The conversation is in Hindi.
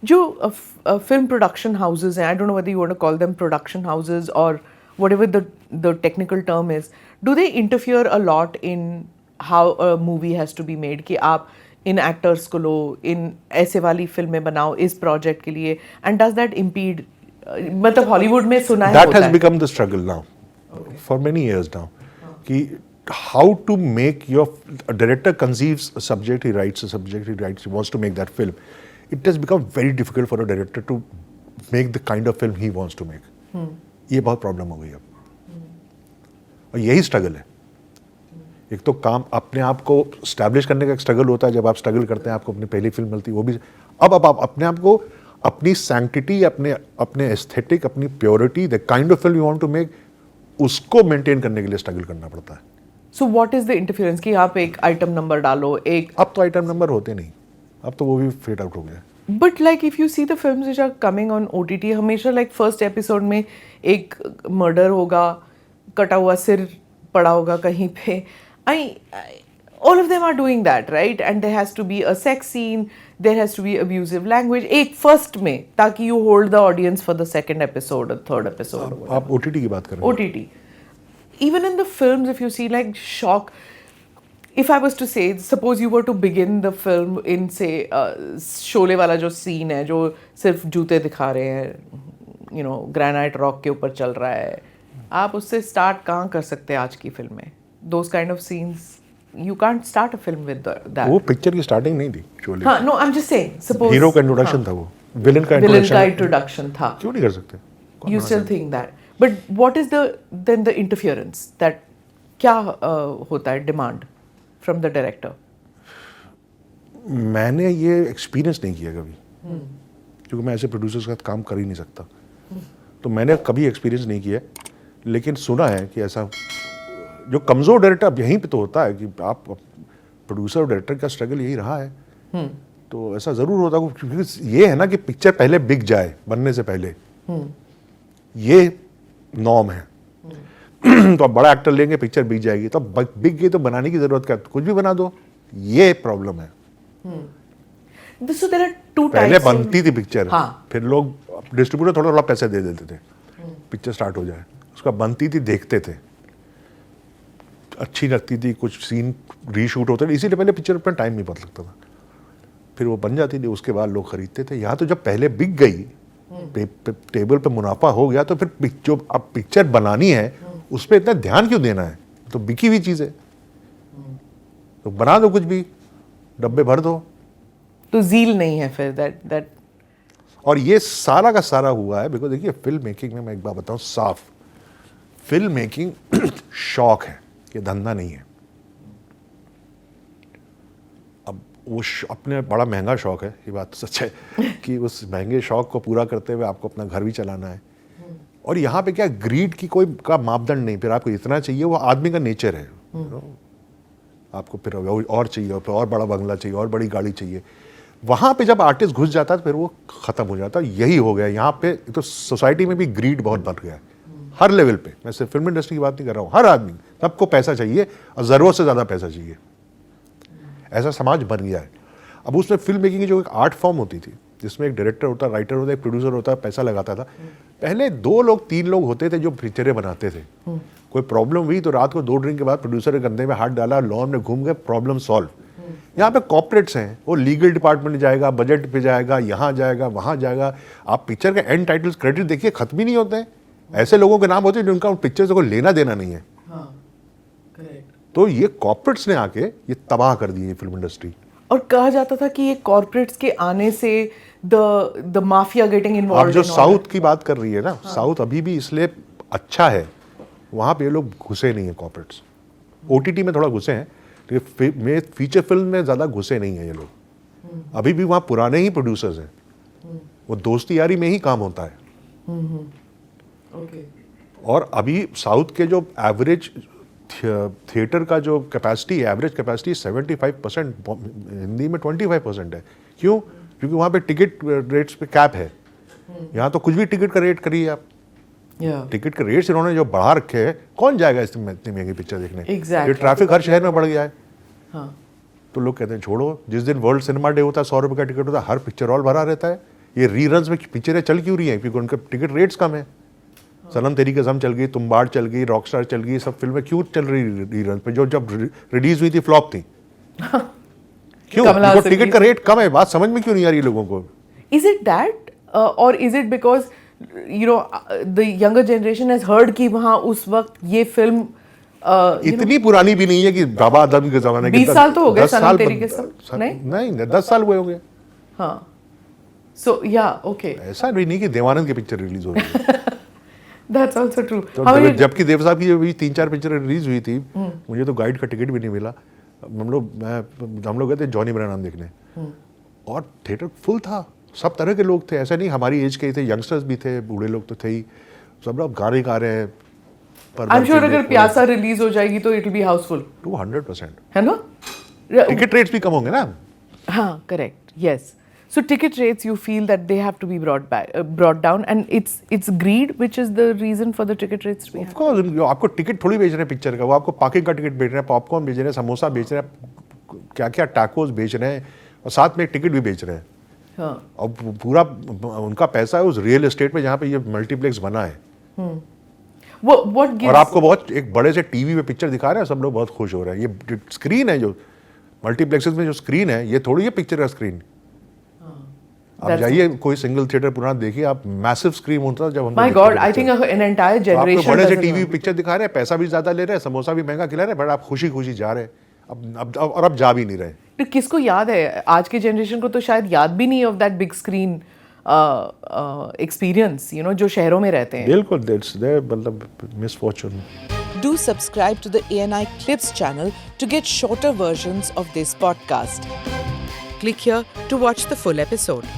जो film production houses हैं, I don't know whether you want to call them production houses or whatever the technical term is, do they interfere a lot in how a movie has to be made? कि आप इन एक्टर्स को लो, इन ऐसे वाली फिल्में बनाओ इस प्रोजेक्ट के लिए, एंड डज दैट इम्पीड? मतलब हॉलीवुड में सुना है that has become the struggle now for many years now कि how to make your a director conceives a subject, he writes a subject, he wants to make that film. It has become very difficult for a director to make the kind of film he wants to make. ये बहुत प्रॉब्लम हो गई अब, और यही स्ट्रगल है. एक तो काम अपने आप को स्टैब्लिश करने का एक स्ट्रगल होता है, जब आप स्ट्रगल करते हैं आपको अपनी पहली फिल्म मिलती है, वो भी अब आप अपने आप को अपनी सैंक्टिटी, अपने एस्थेटिक, अपनी purity, the kind of film you want to make, उसको मेंटेन करने के लिए स्ट्रगल करना पड़ता है. So what is the interference कि आप एक आइटम नंबर डालो, एक अब तो आइटम नंबर होते नहीं, अब तो वो भी फेड आउट हो गया. But like if you see the films which are coming on OTT, हमेशा लाइक फर्स्ट एपिसोड में एक मर्डर होगा, कटा हुआ सिर पड़ा होगा कहीं पे. All of them are doing that, right? And there has to be a sex scene, there has to be abusive language. एक first में, ताकि you hold the audience for the second episode or third episode. आप OTT की बात कर रहे हैं. OTT. Even in the films, if you see like shock, if I was to say, suppose you were to begin the film in say Sholay वाला जो scene है, जो सिर्फ जूते दिखा रहे हैं, you know, ग्रेनाइट रॉक के ऊपर चल रहा है, आप उससे start कहाँ कर सकते हैं आज की फिल्म में? Those kind of scenes, you can't start a film with that. वो पिक्चर की स्टार्टिंग नहीं थी शोले. हाँ, no, I'm just saying. Suppose hero का इंट्रोडक्शन था, वो विलन का इंट्रोडक्शन था. क्यों नहीं कर सकते? You still think that, but what is then the interference that क्या होता है डिमांड from the director? मैंने ये एक्सपीरियंस नहीं किया कभी, क्योंकि मैं ऐसे प्रोड्यूसर्स के साथ काम कर ही नहीं सकता, तो मैंने कभी एक्सपीरियंस नहीं किया. लेकिन सुना है कि ऐसा जो कमज़ोर डायरेक्टर, अब यहीं पे तो होता है कि आप प्रोड्यूसर और डायरेक्टर का स्ट्रगल यही रहा है. तो ऐसा ज़रूर होता है, क्योंकि ये है ना कि पिक्चर पहले बिक जाए बनने से पहले, ये नॉर्म है. तो आप बड़ा एक्टर लेंगे, पिक्चर बिक जाएगी, तो बिक गई तो बनाने की ज़रूरत क्या, कुछ भी बना दो, ये प्रॉब्लम है. So there are two types. पहले बनती थी पिक्चर, हाँ. फिर लोग डिस्ट्रीब्यूटर थोड़ा थोड़ा पैसे दे देते थे, पिक्चर स्टार्ट हो जाए, उसका बनती थी, देखते थे, अच्छी लगती थी, कुछ सीन रीशूट होते थे, इसीलिए पहले पिक्चर पर टाइम नहीं बहुत लगता था, फिर वो बन जाती थी, उसके बाद लोग खरीदते थे. यहाँ तो जब पहले बिक गई, टेबल पे मुनाफा हो गया, तो फिर जो अब पिक्चर बनानी है उस पर इतना ध्यान क्यों देना है, तो बिकी हुई चीज़ है, तो बना दो, कुछ भी डब्बे भर दो. तो ज़ील नहीं है फिर that. और ये सारा का सारा हुआ है बिकॉज देखिए, फिल्म मेकिंग में मैं एक बात बताऊं साफ, फिल्म मेकिंग शौक है, ये धंधा नहीं है. अब वो अपने बड़ा महंगा शौक है, ये बात सच है कि उस महंगे शौक को पूरा करते हुए आपको अपना घर भी चलाना है. और यहाँ पे क्या, ग्रीड की कोई का मापदंड नहीं, फिर आपको इतना चाहिए, वो आदमी का नेचर है. आपको फिर और चाहिए, फिर और बड़ा बंगला चाहिए, और बड़ी गाड़ी चाहिए. वहाँ पे जब आर्टिस्ट घुस जाता है तो फिर वो ख़त्म हो जाता है. यही हो गया यहाँ पे. तो सोसाइटी में भी ग्रीड बहुत बढ़ गया है, हर लेवल पे. मैं सिर्फ फिल्म इंडस्ट्री की बात नहीं कर रहा हूँ, हर आदमी, सबको पैसा चाहिए और ज़रूरत से ज़्यादा पैसा चाहिए. ऐसा समाज बन गया है. अब उसमें फिल्म मेकिंग की जो एक आर्ट फॉर्म होती थी, जिसमें एक डायरेक्टर होता, राइटर होता, एक प्रोड्यूसर होता, पैसा लगाता था. पहले 2 लोग 3 लोग होते थे जो पिक्चरें बनाते थे. कोई प्रॉब्लम हुई तो रात को 2 ड्रिंक के बाद प्रोड्यूसर के कंधे में हाथ डाला, लॉन में घूम गए, प्रॉब्लम सॉल्व. यहाँ पे कॉर्पोरेट्स हैं, वो लीगल डिपार्टमेंट जाएगा, बजट पे जाएगा, यहाँ जाएगा, वहाँ जाएगा. आप पिक्चर के एंड टाइटल्स क्रेडिट देखिए, खत्म ही नहीं होते हैं. ऐसे लोगों के नाम होते हैं जिनका पिक्चर से कोई लेना देना नहीं है. तो ये कॉर्पोरेट्स ने आके ये तबाह कर दी है फिल्म इंडस्ट्री. और कहा जाता था कि ये कॉर्पोरेट्स के आने से द माफिया गेटिंग इन्वॉल्वड. आप जो साउथ की बात कर रही है ना, साउथ अभी भी इसलिए अच्छा है, वहाँ पे ये लोग घुसे नहीं है कॉर्पोरेट्स. OTT में थोड़ा घुसे हैं, में फीचर फिल्म में ज़्यादा घुसे नहीं है ये लोग. अभी भी वहाँ पुराने ही प्रोड्यूसर्स हैं, वो दोस्ती यारी में ही काम होता है. और अभी साउथ के जो एवरेज थिएटर का जो कैपेसिटी है, एवरेज कैपेसिटी 75%, हिंदी में 25% है. क्यों? क्योंकि वहाँ पे टिकट रेट्स पे कैप है. यहाँ तो कुछ भी टिकट का रेट करिए आप. टिकट के रेट्स इन्होंने जो बढ़ा रखे हैं, कौन जाएगा इतनी महंगी पिक्चर देखने. ये ट्रैफिक हर शहर में बढ़ गया है. तो लोग कहते हैं छोड़ो, जिस दिन वर्ल्ड सिनेमा डे होता है 100 रुपये का टिकट होता है, हर पिक्चर हॉल भरा रहता है. ये रीरन्स में पिक्चरें चल क्यों रही हैं? क्योंकि उनका टिकट रेट्स कम है। सनम तेरी कसम चल गई, तुम्बाड़ चल गई, रॉकस्टार चल गई, सब फिल्में क्यों चल रही रीरन पे? जो जब रिलीज हुई थी फ्लॉप थी। क्यों? क्योंकि टिकट का रेट कम है। बात समझ में क्यों नहीं आ रही लोगों को? Is it that or is it because the younger generation has heard कि वहाँ उस वक्त ये फिल्म इतनी पुरानी भी नहीं है कि बाबा आदम के जमाने के 20 साल तो हो गए सनम तेरी कसम, नहीं 10 साल हुए होंगे। हाँ, so yeah, okay, ऐसा भी नहीं कि देवानंद की पिक्चर रिलीज हो रही है। that's also true. तो जबकि देव साहब की अभी 3-4 पिक्चर रिलीज हुई थी, मुझे तो गाइड का टिकट भी नहीं मिला। हम लोग गए थे जॉनी ब्रैनम देखने और थिएटर फुल था, सब तरह के लोग थे, ऐसा नहीं हमारी एज के ही थे, यंगस्टर्स भी थे, बूढ़े लोग तो थे ही, सब लोग गाने गा रहे हैं। I'm sure अगर प्यासा रिलीज हो जाएगी तो इट विल बी हाउसफुल 200%, है ना? टिकट रेट्स भी कम होंगे ना। हाँ, correct, yes. So ticket rates, you feel that they have to be brought down, and it's greed which is the reason for the ticket rates to be. Of course, आपको टिकट थोड़ी बेच रहे हैं पिक्चर का, वो आपको पार्किंग का टिकट बेच रहे हैं, पॉपकॉर्न बेच रहे हैं, समोसा बेच रहे हैं, क्या क्या टैकोस बेच रहे हैं, और साथ में एक टिकट भी बेच रहे हैं। हाँ. और पूरा उनका पैसा है उस रियल एस्टेट में जहाँ पे ये मल्टीप्लेक्स बना है। What gives? और आपको बहुत एक बड़े से टीवी पे पिक्चर दिखा रहे हैं, सब लोग बहुत खुश हो रहे हैं। ये स्क्रीन है, जो मल्टीप्लेक्सेस में जो स्क्रीन है, ये थोड़ी है पिक्चर का स्क्रीन। आप जाइए कोई सिंगल थिएटर पुराना देखिए आप, मैसिव स्क्रीन होता है जब हम। My God, I think an entire generation. आपको बड़े से टीवी पिक्चर दिखा रहे हैं, पैसा भी ज्यादा ले रहे हैं, समोसा भी महंगा खिला रहे हैं, बट आप खुशी खुशी जा रहे हैं। अब जा भी नहीं रहे। तो किसको याद है? आज के जनरेशन को तो शायद याद भी नहीं of that big screen experience, जो शहरों में रहते हैं। बिल्कुल, दैट्स देयर मतलब misfortune. Do subscribe to the ANI Clips channel to get shorter versions of this podcast. Click here to watch the full episode.